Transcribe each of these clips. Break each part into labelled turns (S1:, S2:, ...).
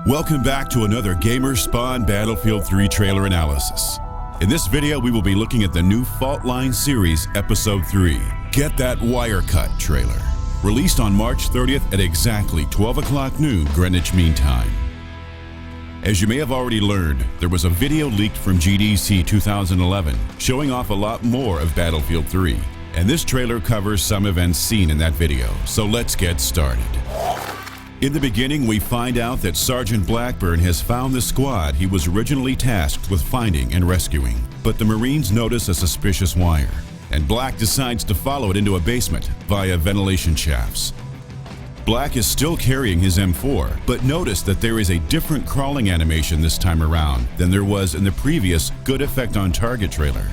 S1: Welcome back to another GamerSpawn Battlefield 3 trailer analysis. In this video, we will be looking at the new Fault Line series Episode 3, Get That Wire Cut trailer, released on March 30th at exactly 12 o'clock noon Greenwich Mean Time. As you may have already learned, there was a video leaked from GDC 2011 showing off a lot more of Battlefield 3, and this trailer covers some events seen in that video, so let's get started. In the beginning, we find out that Sergeant Blackburn has found the squad he was originally tasked with finding and rescuing, but the Marines notice a suspicious wire, and Black decides to follow it into a basement via ventilation shafts. Black is still carrying his M4, but notice that there is a different crawling animation this time around than there was in the previous Good Effect on Target trailer.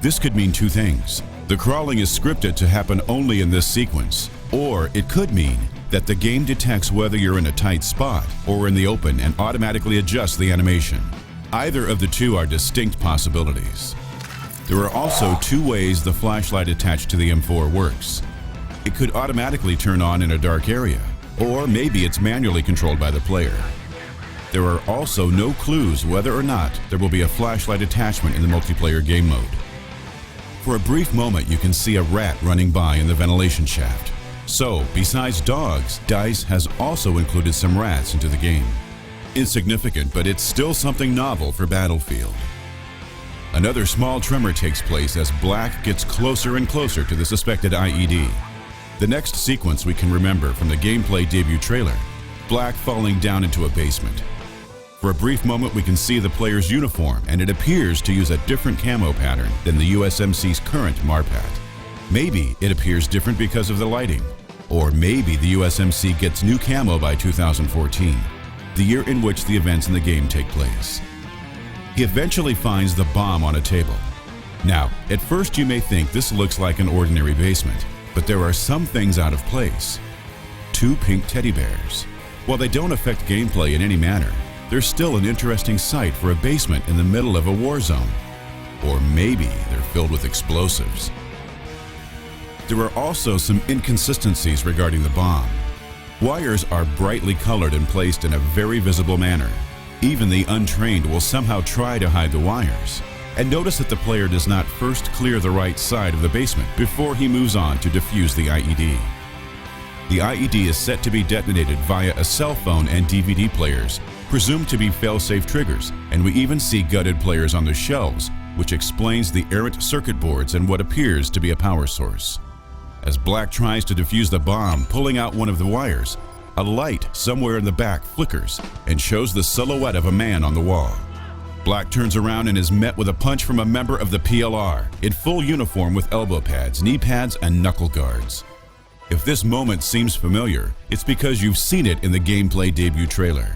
S1: This could mean two things. The crawling is scripted to happen only in this sequence, or it could mean that the game detects whether you're in a tight spot or in the open and automatically adjusts the animation. Either of the two are distinct possibilities. There are also two ways the flashlight attached to the M4 works. It could automatically turn on in a dark area, or maybe it's manually controlled by the player. There are also no clues whether or not there will be a flashlight attachment in the multiplayer game mode. For a brief moment, you can see a rat running by in the ventilation shaft. So, besides dogs, DICE has also included some rats into the game. Insignificant, but it's still something novel for Battlefield. Another small tremor takes place as Black gets closer and closer to the suspected IED. The next sequence we can remember from the gameplay debut trailer, Black falling down into a basement. For a brief moment, we can see the player's uniform, and it appears to use a different camo pattern than the USMC's current MARPAT. Maybe it appears different because of the lighting. Or maybe the USMC gets new camo by 2014, the year in which the events in the game take place. He eventually finds the bomb on a table. Now, at first you may think this looks like an ordinary basement, but there are some things out of place. Two pink teddy bears. While they don't affect gameplay in any manner, they're still an interesting sight for a basement in the middle of a war zone. Or maybe they're filled with explosives. There are also some inconsistencies regarding the bomb. Wires are brightly colored and placed in a very visible manner. Even the untrained will somehow try to hide the wires. And notice that the player does not first clear the right side of the basement before he moves on to defuse the IED. The IED is set to be detonated via a cell phone and DVD players, presumed to be fail-safe triggers, and we even see gutted players on the shelves, which explains the errant circuit boards and what appears to be a power source. As Black tries to defuse the bomb, pulling out one of the wires, a light somewhere in the back flickers and shows the silhouette of a man on the wall. Black turns around and is met with a punch from a member of the PLR in full uniform with elbow pads, knee pads, and knuckle guards. If this moment seems familiar, it's because you've seen it in the gameplay debut trailer.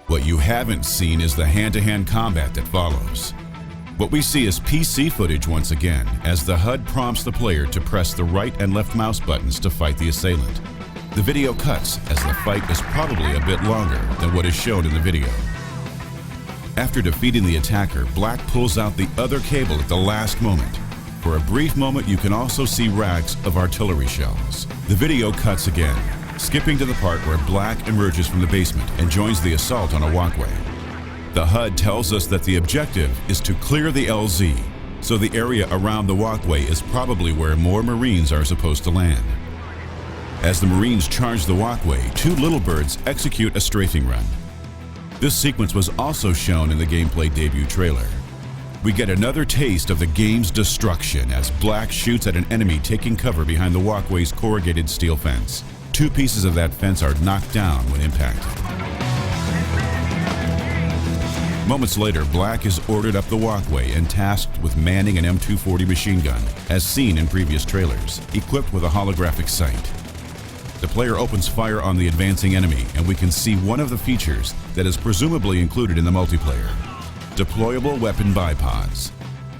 S1: What you haven't seen is the hand-to-hand combat that follows. What we see is PC footage once again, as the HUD prompts the player to press the right and left mouse buttons to fight the assailant. The video cuts as the fight is probably a bit longer than what is shown in the video. After defeating the attacker, Black pulls out the other cable at the last moment. For a brief moment, you can also see racks of artillery shells. The video cuts again, skipping to the part where Black emerges from the basement and joins the assault on a walkway. The HUD tells us that the objective is to clear the LZ, so the area around the walkway is probably where more Marines are supposed to land. As the Marines charge the walkway, two little birds execute a strafing run. This sequence was also shown in the gameplay debut trailer. We get another taste of the game's destruction as Black shoots at an enemy taking cover behind the walkway's corrugated steel fence. Two pieces of that fence are knocked down when impacted. Moments later, Black is ordered up the walkway and tasked with manning an M240 machine gun, as seen in previous trailers, equipped with a holographic sight. The player opens fire on the advancing enemy, and we can see one of the features that is presumably included in the multiplayer: deployable weapon bipods.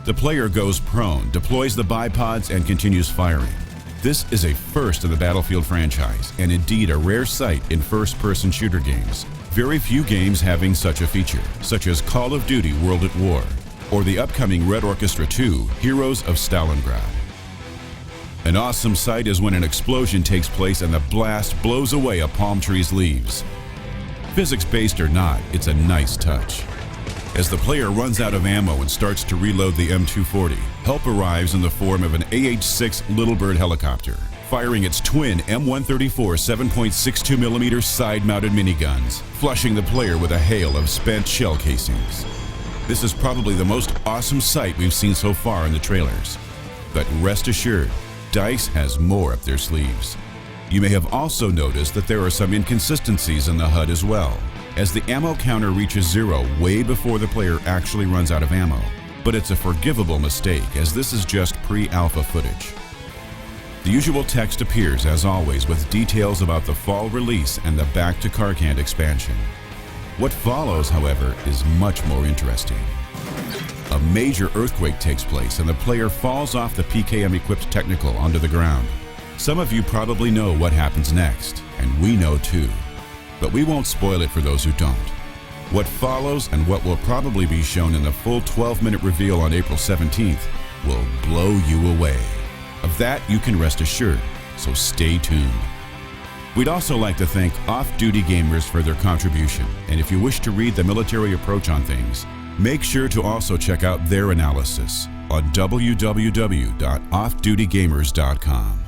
S1: The player goes prone, deploys the bipods, and continues firing. This is a first in the Battlefield franchise, and indeed a rare sight in first-person shooter games. Very few games having such a feature, such as Call of Duty World at War, or the upcoming Red Orchestra 2, Heroes of Stalingrad. An awesome sight is when an explosion takes place and the blast blows away a palm tree's leaves. Physics-based or not, it's a nice touch. As the player runs out of ammo and starts to reload the M240, help arrives in the form of an AH-6 Little Bird helicopter, firing its twin M134 7.62mm side-mounted miniguns, flushing the player with a hail of spent shell casings. This is probably the most awesome sight we've seen so far in the trailers. But rest assured, DICE has more up their sleeves. You may have also noticed that there are some inconsistencies in the HUD as well, as the ammo counter reaches 0 way before the player actually runs out of ammo. But it's a forgivable mistake, as this is just pre-alpha footage. The usual text appears, as always, with details about the fall release and the Back to Karkand expansion. What follows, however, is much more interesting. A major earthquake takes place and the player falls off the PKM-equipped technical onto the ground. Some of you probably know what happens next, and we know too. But we won't spoil it for those who don't. What follows and what will probably be shown in the full 12-minute reveal on April 17th will blow you away. Of that you can rest assured, so stay tuned. We'd also like to thank Off-Duty Gamers for their contribution, and if you wish to read the military approach on things, make sure to also check out their analysis on www.offdutygamers.com.